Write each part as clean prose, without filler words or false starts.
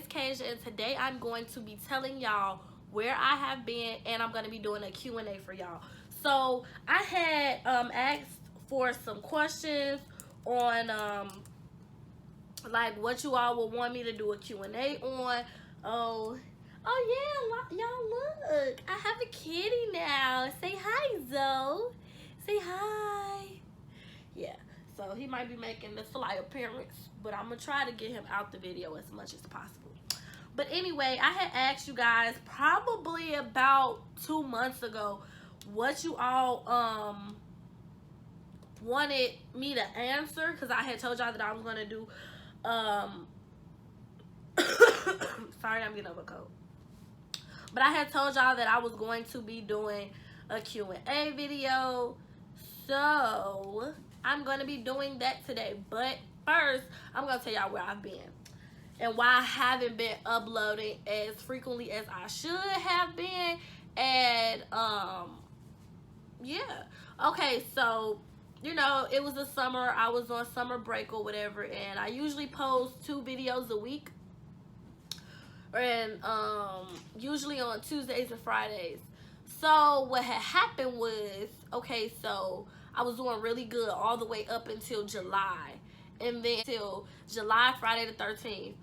Miss Kasia, and today I'm going to be telling y'all where I have been, and I'm going to be doing a Q&A for y'all. So I had asked for some questions on like what you all would want me to do a Q&A on. Oh yeah, y'all look, I have a kitty now. Say hi, Zoe. Say hi. Yeah, so he might be making the slight appearance, but I'm gonna try to get him out the video as much as possible. But anyway, I had asked you guys probably about 2 months ago what you all wanted me to answer, because I had told y'all that I was gonna do sorry, I'm getting over a cold. But I had told y'all that I was going to be doing a Q&A video. So I'm going to be doing that today. But first, I'm going to tell y'all where I've been and why I haven't been uploading as frequently as I should have been. And yeah. Okay, so you know, it was the summer. I was on summer break or whatever, and I usually post 2 videos a week. And usually on Tuesdays and Fridays. So what had happened was, okay, so I was doing really good all the way up until July, and then till July, Friday the 13th.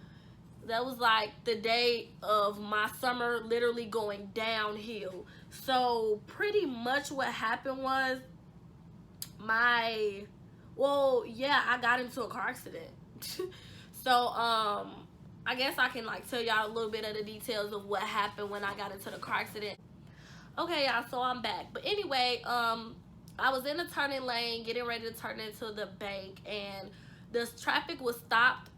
That was like the day of my summer literally going downhill. So pretty much what happened was I got into a car accident. So I guess I can like tell y'all a little bit of the details of what happened when I got into the car accident. Okay, y'all, so I'm back. But anyway, I was in the turning lane getting ready to turn into the bank, and the traffic was stopped.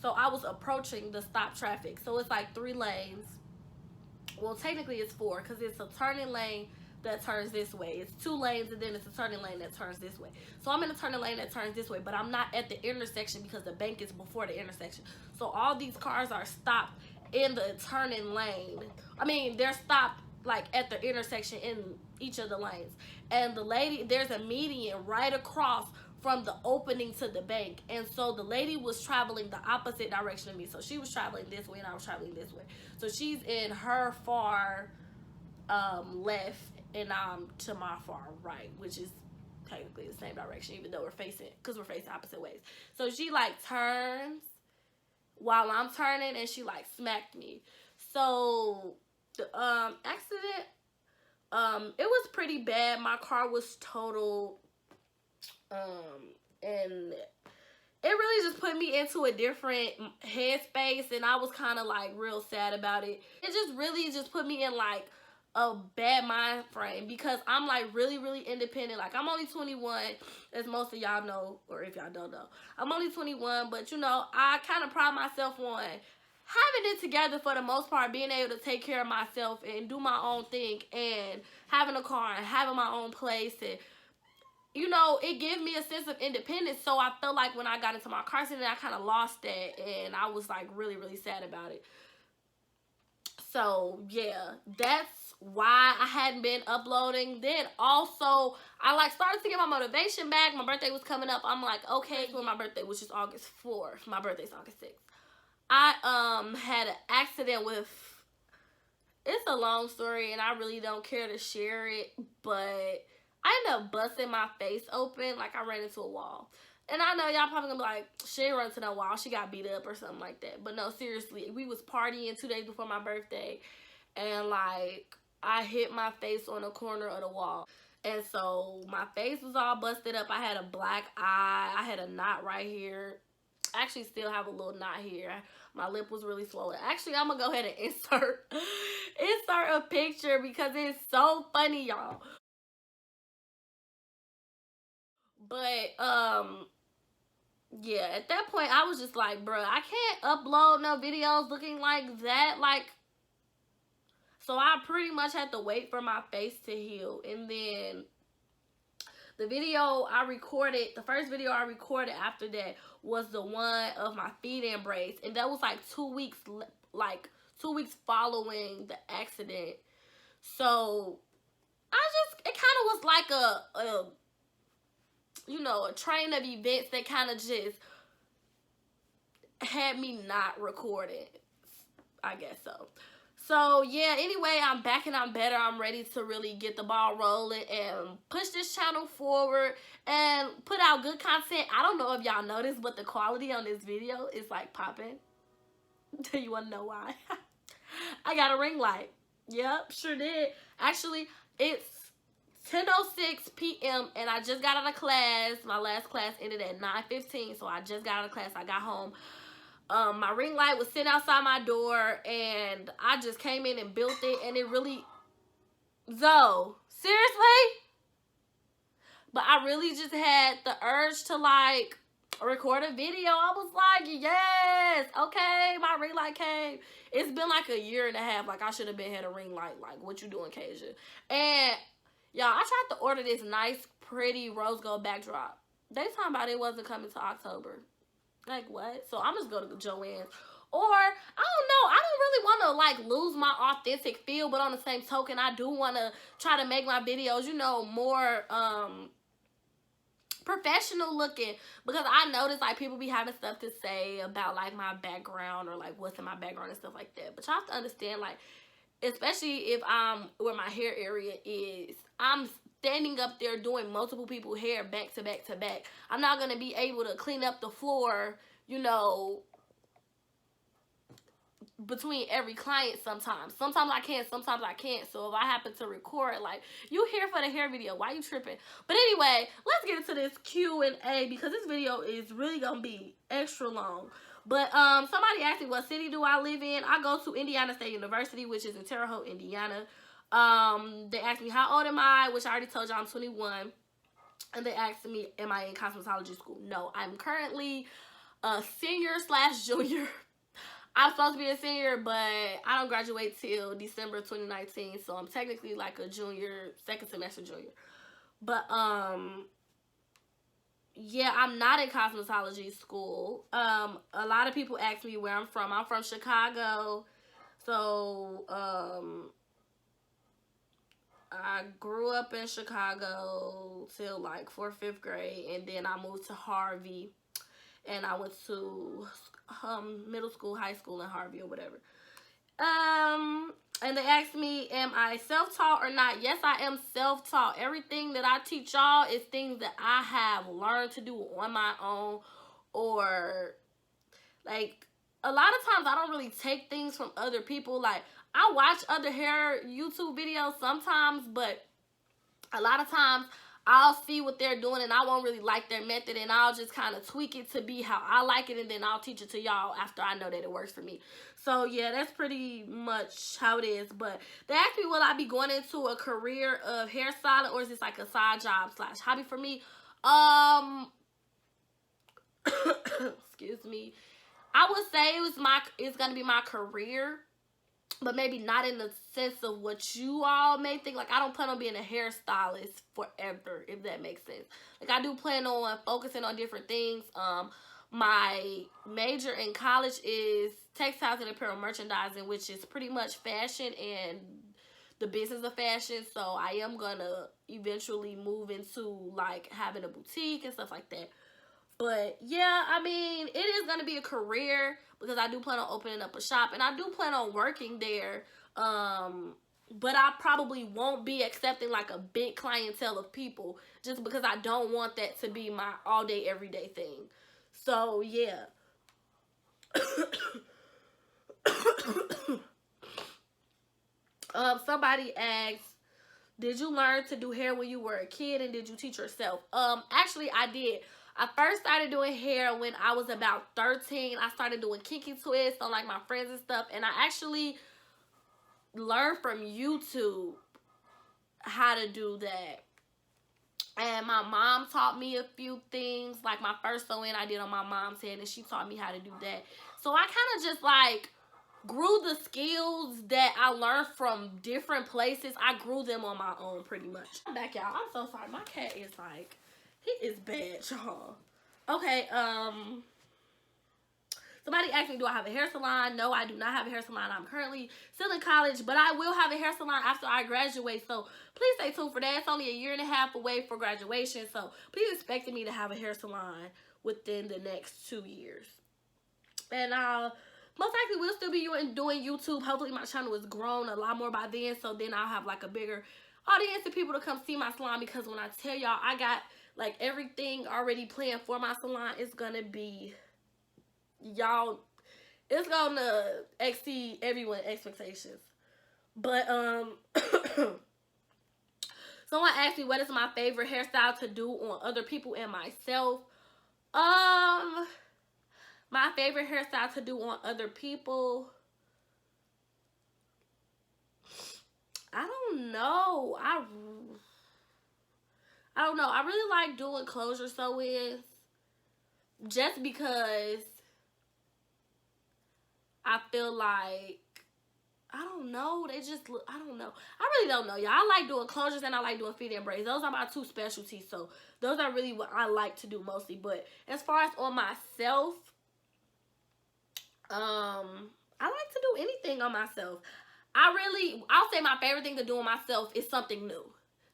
So I was approaching the stop traffic. So it's like 3 lanes. Well, technically it's 4, because it's a turning lane that turns this way. It's 2 lanes, and then it's a turning lane that turns this way. So I'm in a turning lane that turns this way, but I'm not at the intersection because the bank is before the intersection. So all these cars are stopped in the turning lane. I mean, they're stopped like at the intersection in each of the lanes. And the lady, there's a median right across from the opening to the bank. And so the lady was traveling the opposite direction of me. So she was traveling this way and I was traveling this way. So she's in her far left and I'm to my far right, which is technically the same direction, even though we're facing opposite ways. So she like turns while I'm turning, and she like smacked me. So the accident, it was pretty bad. My car was totaled, and it really just put me into a different headspace, and I was kind of like real sad about it. It just really just put me in like a bad mind frame, because I'm like really independent. Like, I'm only 21, as most of y'all know, or if y'all don't know, I'm only 21, but you know, I kind of pride myself on having it together for the most part, being able to take care of myself and do my own thing, and having a car and having my own place, and you know, it gave me a sense of independence. So I felt like when I got into my car accident, I kind of lost that, and I was like really sad about it. So yeah, that's why I hadn't been uploading. Then also, I like started to get my motivation back. My birthday was coming up. I'm like, okay, when my birthday, which is August 4th. My birthday's August 6th. I had an accident with, it's a long story and I really don't care to share it, but I ended up busting my face open. Like, I ran into a wall. And I know y'all probably gonna be like, she didn't run into no wall, she got beat up or something like that. But no, seriously, we was partying 2 days before my birthday, and like, I hit my face on the corner of the wall. And so my face was all busted up. I had a black eye. I had a knot right here. I actually still have a little knot here. My lip was really swollen. Actually, I'm gonna go ahead and insert a picture because it's so funny, y'all. But yeah, at that point I was just like, bruh, I can't upload no videos looking like that. Like, so I pretty much had to wait for my face to heal. And then the video I recorded, the first video I recorded after that was the one of my feet embrace. And that was like 2 weeks, like 2 weeks following the accident. So it kind of was like a you know, a train of events that kind of just had me not recording. I guess so. So yeah, anyway, I'm back and I'm better. I'm ready to really get the ball rolling and push this channel forward and put out good content. I don't know if y'all noticed, but the quality on this video is like popping. Do you want to know why? I got a ring light. Yep, sure did. Actually, it's 10:06 p.m. and I just got out of class. My last class ended at 9:15, so I just got out of class. I got home. My ring light was sitting outside my door, and I just came in and built it, and it really... Zoe, seriously? But I really just had the urge to, like, record a video. I was like, yes, okay, my ring light came. It's been like a year and a half. Like, I should have been had a ring light. Like, what you doing, Kasia? And, y'all, I tried to order this nice, pretty rose gold backdrop. They talking about it wasn't coming to October. Like, what? So I'm just going to Joann's. Or, I don't know. I don't really want to, like, lose my authentic feel. But on the same token, I do want to try to make my videos, you know, more professional looking. Because I notice, like, people be having stuff to say about, like, my background or, like, what's in my background and stuff like that. But y'all have to understand, like, especially if I'm where my hair area is, I'm standing up there doing multiple people's hair back to back to back. I'm not going to be able to clean up the floor, you know, between every client sometimes. Sometimes I can, sometimes I can't. So if I happen to record, like, you here for the hair video, why you tripping? But anyway, let's get into this Q&A because this video is really going to be extra long. But somebody asked me, what city do I live in? I go to Indiana State University, which is in Terre Haute, Indiana. They asked me, how old am I? Which I already told you I'm 21. And they asked me, am I in cosmetology school? No, I'm currently a senior/junior. I'm supposed to be a senior, but I don't graduate till December 2019. So I'm technically like a junior, second semester junior. But, yeah, I'm not in cosmetology school. A lot of people ask me where I'm from. I'm from Chicago. So, I grew up in Chicago till like 4th, 5th grade. And then I moved to Harvey. And I went to middle school, high school in Harvey or whatever. And they asked me, am I self-taught or not? Yes, I am self-taught. Everything that I teach y'all is things that I have learned to do on my own. Or, like, a lot of times I don't really take things from other people. Like, I watch other hair YouTube videos sometimes, but a lot of times I'll see what they're doing and I won't really like their method, and I'll just kind of tweak it to be how I like it, and then I'll teach it to y'all after I know that it works for me. So yeah, that's pretty much how it is. But they asked me, will I be going into a career of hairstyling, or is this like a side job / hobby for me? Excuse me. I would say it's gonna be my career, but maybe not in the sense of what you all may think. Like, I don't plan on being a hairstylist forever, if that makes sense. Like, I do plan on focusing on different things. My major in college is textiles and apparel merchandising, which is pretty much fashion and the business of fashion. So I am gonna eventually move into, like, having a boutique and stuff like that. But yeah, I mean, it is going to be a career because I do plan on opening up a shop and I do plan on working there. But I probably won't be accepting like a big clientele of people just because I don't want that to be my all day, everyday thing. So yeah. Somebody asked, did you learn to do hair when you were a kid, and did you teach yourself? Actually, I did. I first started doing hair when I was about 13. I started doing kinky twists on like my friends and stuff. And I actually learned from YouTube how to do that. And my mom taught me a few things. Like my first sew-in I did on my mom's head, and she taught me how to do that. So I kind of just like grew the skills that I learned from different places. I grew them on my own pretty much. I'm back, y'all. I'm so sorry. My cat is like... he is bad, y'all. Okay, somebody asked me, do I have a hair salon? No, I do not have a hair salon. I'm currently still in college, but I will have a hair salon after I graduate. So please stay tuned for that. It's only a year and a half away for graduation. So please expect me to have a hair salon within the next 2 years. And most likely we'll still be doing YouTube. Hopefully my channel has grown a lot more by then, so then I'll have like a bigger audience of people to come see my salon, because when I tell y'all I got like everything already planned for my salon, it's gonna be, y'all, it's gonna exceed everyone's expectations. But someone asked me what is my favorite hairstyle to do on other people and myself. My favorite hairstyle to do on other people, I don't know. I don't know. I really like doing closure sew-ins, just because I feel like, I don't know, they just look, I don't know. I really don't know, y'all. I like doing closures and I like doing feet and braids. Those are my two specialties, so those are really what I like to do mostly. But as far as on myself, I like to do anything on myself. I'll say my favorite thing to do on myself is something new.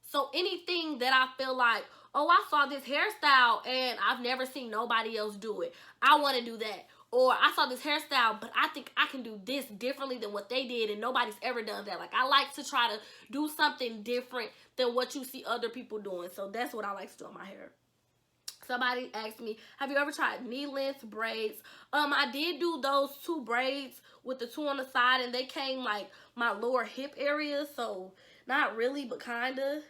So anything that I feel like, oh, I saw this hairstyle and I've never seen nobody else do it, I want to do that. Or I saw this hairstyle, but I think I can do this differently than what they did, and nobody's ever done that. Like, I like to try to do something different than what you see other people doing. So that's what I like to do on my hair. Somebody asked me, have you ever tried knee-length braids? I did do those 2 braids with the 2 on the side, and they came like my lower hip area, so not really, but kinda.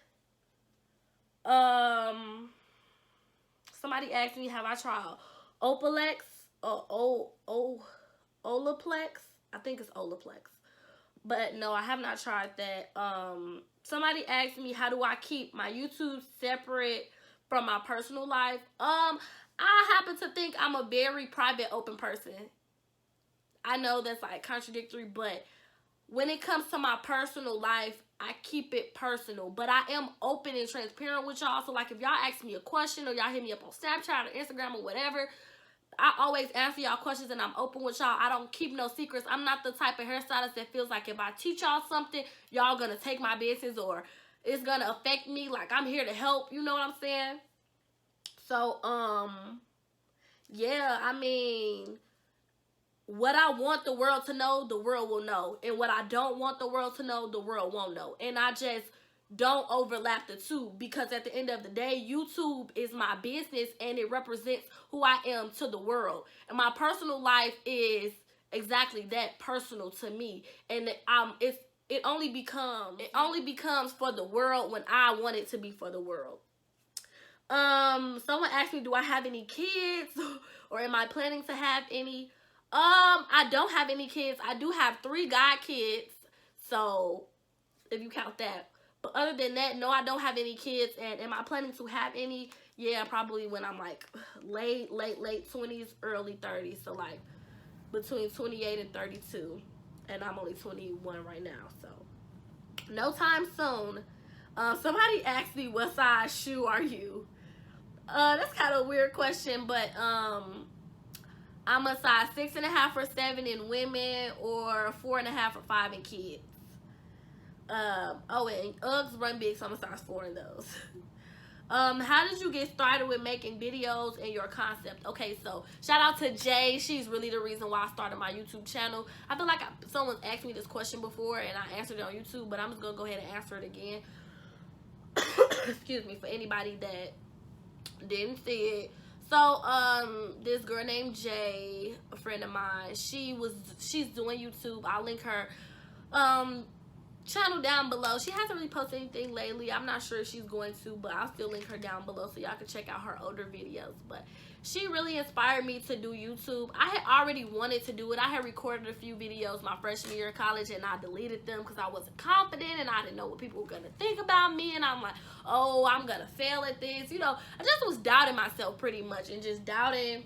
Somebody asked me, have I tried Olaplex or Olaplex? I think it's Olaplex. But no, I have not tried that. Somebody asked me, how do I keep my YouTube separate from my personal life? I happen to think I'm a very private, open person. I know that's like contradictory, but when it comes to my personal life, I keep it personal, but I am open and transparent with y'all. So like, if y'all ask me a question or y'all hit me up on Snapchat or Instagram or whatever, I always answer y'all questions and I'm open with y'all. I don't keep no secrets. I'm not the type of hairstylist that feels like if I teach y'all something, y'all gonna take my business or it's gonna affect me. Like, I'm here to help, you know what I'm saying? So, yeah, I mean, what I want the world to know, the world will know. And what I don't want the world to know, the world won't know. And I just don't overlap the two, because at the end of the day, YouTube is my business and it represents who I am to the world. And my personal life is exactly that, personal to me. And it only becomes for the world when I want it to be for the world. Someone asked me, do I have any kids or am I planning to have any? I don't have any kids. I do have 3 god kids, so if you count that. But other than that, no, I don't have any kids. And am I planning to have any? Yeah, probably when I'm like late 20s, early 30s. So like between 28 and 32. And I'm only 21 right now, so no time soon. Somebody asked me, what size shoe are you? That's kind of a weird question, but I'm a size 6.5 or 7 in women, or 4.5 or 5 in kids. Oh, and Uggs run big, so I'm a size 4 in those. How did you get started with making videos and your concept? Okay, so shout out to Jay. She's really the reason why I started my YouTube channel. I feel like someone asked me this question before and I answered it on YouTube, but I'm just gonna go ahead and answer it again. Excuse me, for anybody that didn't see it. So this girl named Jay, a friend of mine, she's doing YouTube. I'll link her channel down below. She hasn't really posted anything lately. I'm not sure if she's going to, but I'll still link her down below so y'all can check out her older videos. But she really inspired me to do YouTube. I had already wanted to do it. I had recorded a few videos my freshman year of college and I deleted them because I wasn't confident and I didn't know what people were going to think about me. And I'm like, oh, I'm going to fail at this. You know, I just was doubting myself pretty much and just doubting,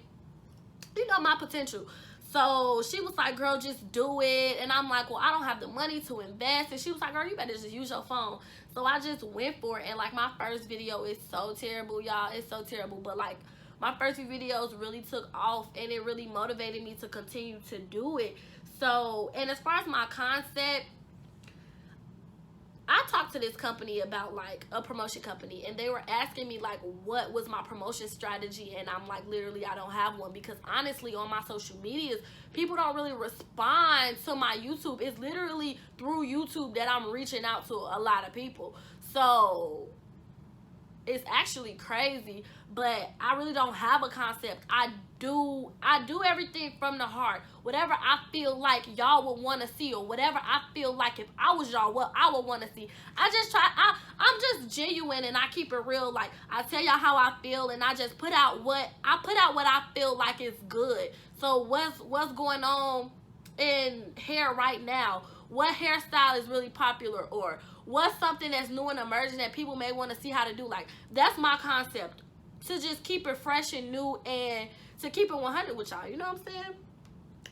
you know, my potential. So she was like, girl, just do it. And I'm like, well, I don't have the money to invest. And she was like, girl, you better just use your phone. So I just went for it. And like, my first video is so terrible, y'all. It's so terrible. But like, my first few videos really took off and it really motivated me to continue to do it. So, and as far as my concept, I talked to this company about like a promotion company, and they were asking me like what was my promotion strategy, and I'm like, literally I don't have one, because honestly on my social medias people don't really respond to my YouTube. It's literally through YouTube that I'm reaching out to a lot of people. So it's actually crazy, but I really don't have a concept. I do everything from the heart. Whatever I feel like y'all would want to see, or whatever I feel like if I was y'all, what I would want to see. I'm just genuine, and I keep it real. Like, I tell y'all how I feel, and I just put out what I feel like is good. So what's going on in hair right now? What hairstyle is really popular, or what's something that's new and emerging that people may want to see how to do? Like, that's my concept, to just keep it fresh and new, and to keep it 100 with y'all, you know what I'm saying?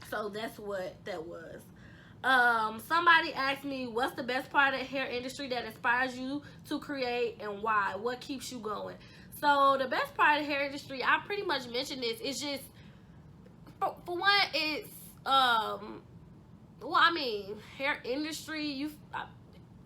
So that's what that was. Somebody asked me, what's the best part of the hair industry that inspires you to create, and why? What keeps you going? So the best part of the hair industry, I pretty much mentioned this, it's just, for one, it's well, I mean, hair industry,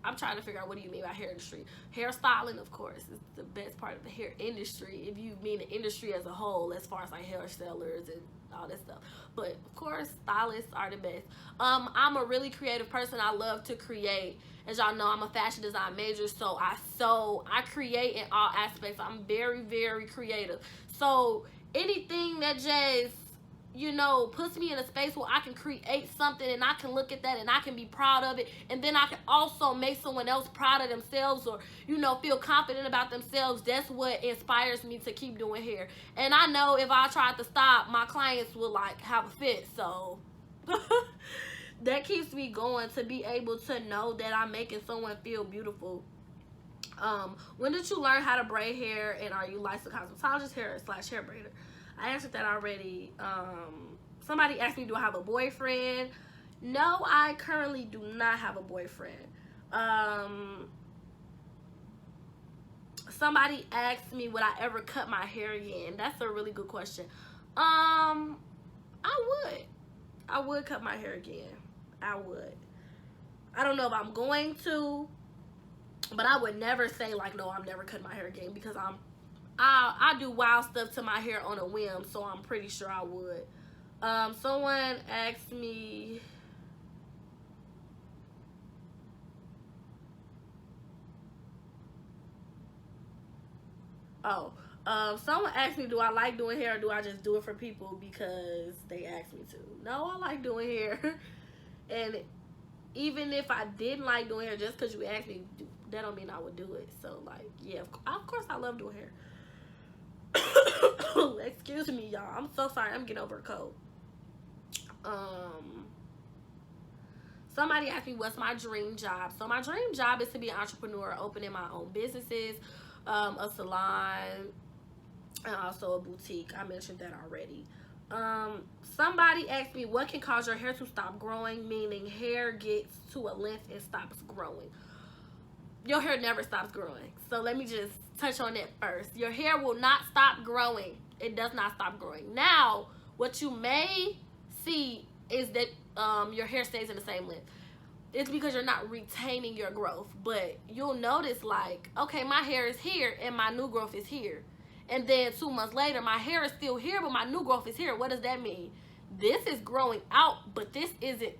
I'm trying to figure out, what do you mean by hair industry? Hairstyling, of course, is the best part of the hair industry, if you mean the industry as a whole, as far as like hairstylists and all that stuff. But of course, stylists are the best. I'm a really creative person. I love to create. As y'all know, I'm a fashion design major, so I create in all aspects. I'm very, very creative. So anything that just, you know, puts me in a space where I can create something, and I can look at that and I can be proud of it, and then I can also make someone else proud of themselves, or, you know, feel confident about themselves. That's what inspires me to keep doing hair. And I know if I tried to stop, my clients would like have a fit. So that keeps me going, to be able to know that I'm making someone feel beautiful. When did you learn how to braid hair, and are you licensed cosmetologist, hair braider? I answered that already. Somebody asked me, do I have a boyfriend? No, I currently do not have a boyfriend. Somebody asked me, would I ever cut my hair again? That's a really good question. I would cut my hair again. I would. I don't know if I'm going to, but I would never say like, no, I'm never cutting my hair again, because I do wild stuff to my hair on a whim, so I'm pretty sure I would. Someone asked me, someone asked me, do I like doing hair, or do I just do it for people because they asked me to? No, I like doing hair. And even if I didn't like doing hair, just because you asked me, that don't mean I would do it. So, like, yeah, of course I love doing hair. Excuse me, y'all. I'm so sorry. I'm getting over a cold. Somebody asked me, what's my dream job? So my dream job is to be an entrepreneur, opening my own businesses, a salon, and also a boutique. I mentioned that already. Somebody asked me, what can cause your hair to stop growing? Meaning hair gets to a length and stops growing. Your hair never stops growing. So let me just touch on that first. Your hair will not stop growing. It does not stop growing. Now, what you may see is that your hair stays in the same length. It's because you're not retaining your growth. But you'll notice, like, okay, my hair is here and my new growth is here. And then 2 months later, my hair is still here, but my new growth is here. What does that mean? This is growing out, but this isn't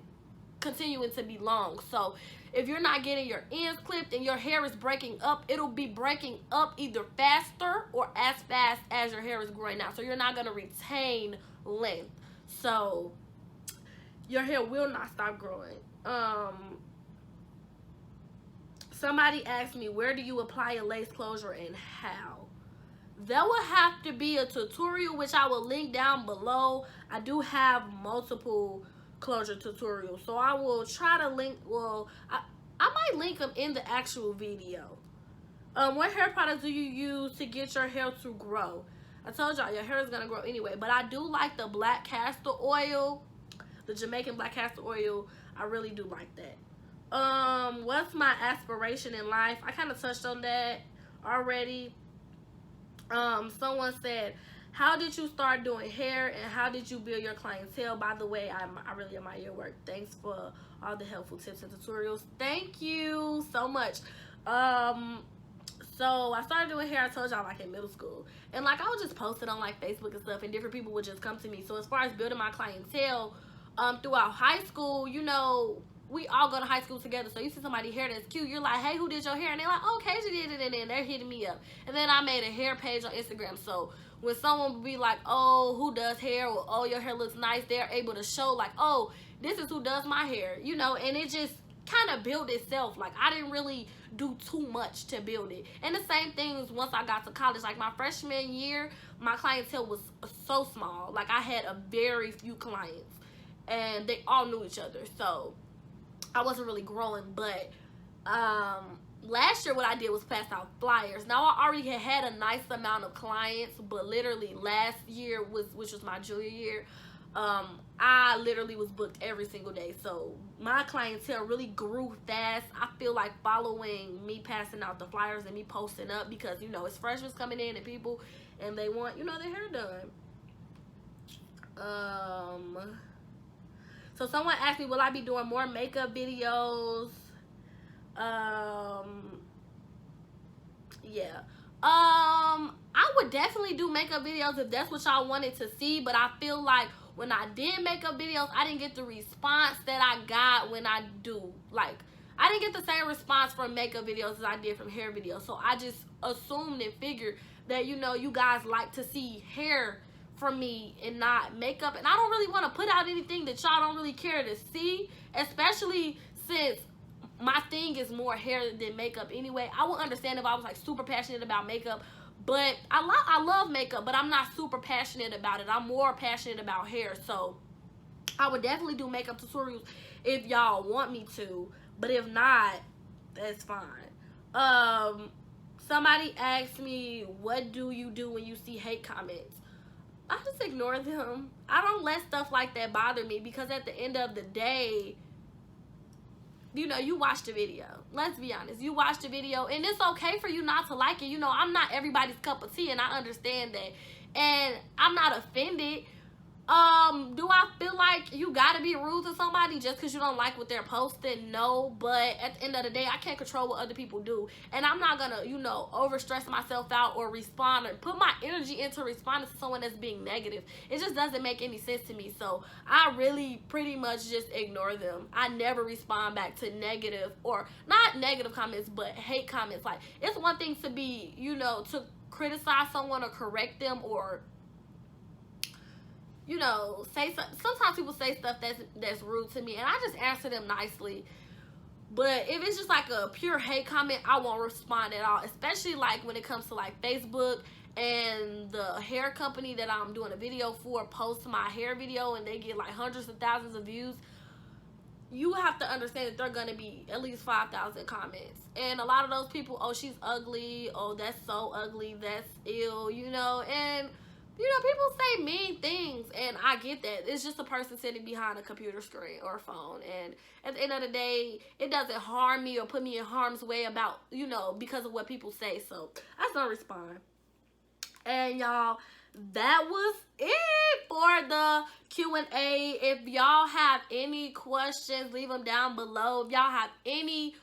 continuing to be long. So if you're not getting your ends clipped and your hair is breaking up, it'll be breaking up either faster or as fast as your hair is growing out. So you're not going to retain length. So your hair will not stop growing. Somebody asked me, where do you apply a lace closure and how? There will have to be a tutorial, which I will link down below. I do have multiple closure tutorials, so I will try to link, well, I might link them in the actual video. What hair products do you use to get your hair to grow? I told y'all your hair is gonna grow anyway, but I do like the black castor oil, the Jamaican black castor oil. I really do like that. What's my aspiration in life? I kind of touched on that already. Someone said, How did you start doing hair, and how did you build your clientele? By the way, I really admire your work. Thanks for all the helpful tips and tutorials. Thank you so much. So I started doing hair, I told y'all, like in middle school. And like I would just post it on like Facebook and stuff, and different people would just come to me. So as far as building my clientele, throughout high school, you know, we all go to high school together. So you see somebody hair that's cute, you're like, hey, who did your hair? And they're like, oh, Kasia did it. And then they're hitting me up. And then I made a hair page on Instagram. So when someone would be like, oh, who does hair? Or, oh, your hair looks nice, they're able to show like, oh, this is who does my hair, you know. And it just kind of built itself. Like I didn't really do too much to build it. And the same things once I got to college. Like my freshman year, my clientele was so small. Like I had a very few clients, and they all knew each other, so I wasn't really growing. But last year what I did was pass out flyers. Now I already had a nice amount of clients, but literally last year, which was my junior year, I literally was booked every single day. So my clientele really grew fast. I feel like following me passing out the flyers and me posting up, because you know it's freshmen coming in and people, and they want, you know, their hair done. So someone asked me, will I be doing more makeup videos? Yeah. I would definitely do makeup videos if that's what y'all wanted to see, but I feel like when I did makeup videos, I didn't get the response that I got when I do. Like, I didn't get the same response from makeup videos as I did from hair videos. So I just assumed and figured that, you know, you guys like to see hair from me and not makeup. And I don't really want to put out anything that y'all don't really care to see, especially since my thing is more hair than makeup anyway. I would understand if I was like super passionate about makeup, but I love makeup, but I'm not super passionate about it. I'm more passionate about hair. So I would definitely do makeup tutorials if y'all want me to, but if not, that's fine. Somebody asked me, what do you do when you see hate comments? I just ignore them. I don't let stuff like that bother me, because at the end of the day, you know, you watch the video. Let's be honest. You watch the video, and it's okay for you not to like it. You know, I'm not everybody's cup of tea, and I understand that. And I'm not offended. Do I feel like you gotta be rude to somebody just because you don't like what they're posting? No, but at the end of the day, I can't control what other people do. And I'm not gonna, you know, overstress myself out or respond or put my energy into responding to someone that's being negative. It just doesn't make any sense to me. So I really pretty much just ignore them. I never respond back to negative, or not negative comments, but hate comments. Like, it's one thing to be, you know, to criticize someone or correct them, or, you know, say something. Sometimes people say stuff that's rude to me, and I just answer them nicely. But if it's just like a pure hate comment, I won't respond at all. Especially like when it comes to like Facebook, and the hair company that I'm doing a video for posts my hair video and they get like hundreds of thousands of views. You have to understand that they're gonna be at least 5,000 comments, and a lot of those people, oh, she's ugly, oh, that's so ugly, that's ill, you know. And you know, people say mean things, and I get that. It's just a person sitting behind a computer screen or a phone, and at the end of the day, it doesn't harm me or put me in harm's way about, you know, because of what people say. So I just don't respond. And y'all, that was it for the Q&A. If y'all have any questions, leave them down below. If y'all have any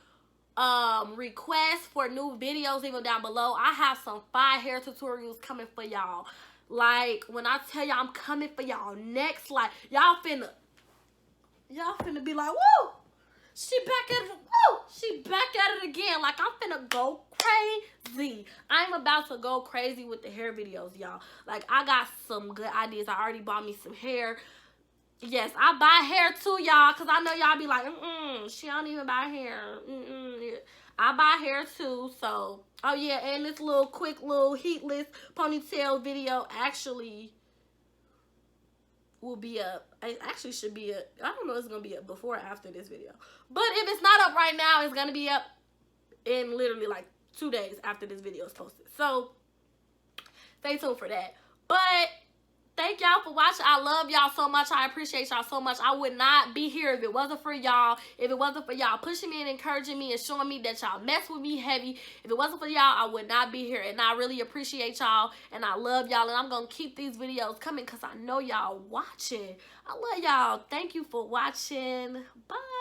requests for new videos, leave them down below. I have some fire hair tutorials coming for y'all. Like, when I tell y'all I'm coming for y'all next, like, y'all finna be like, woo, she back at it, woo, she back at it again. Like, I'm finna go crazy. I'm about to go crazy with the hair videos, y'all. Like, I got some good ideas. I already bought me some hair. Yes, I buy hair too, y'all, because I know y'all be like, she don't even buy hair. I buy hair too, so, oh yeah, and this little quick little heatless ponytail video actually will be up. It actually should be up. I don't know if it's going to be up before or after this video. But if it's not up right now, it's going to be up in literally like 2 days after this video is posted. So, stay tuned for that. But Thank y'all for watching. I love y'all so much. I appreciate y'all so much. I would not be here if it wasn't for y'all. If it wasn't for y'all pushing me and encouraging me and showing me that y'all mess with me heavy. If it wasn't for y'all, I would not be here. And I really appreciate y'all. And I love y'all. And I'm going to keep these videos coming because I know y'all watching. I love y'all. Thank you for watching. Bye.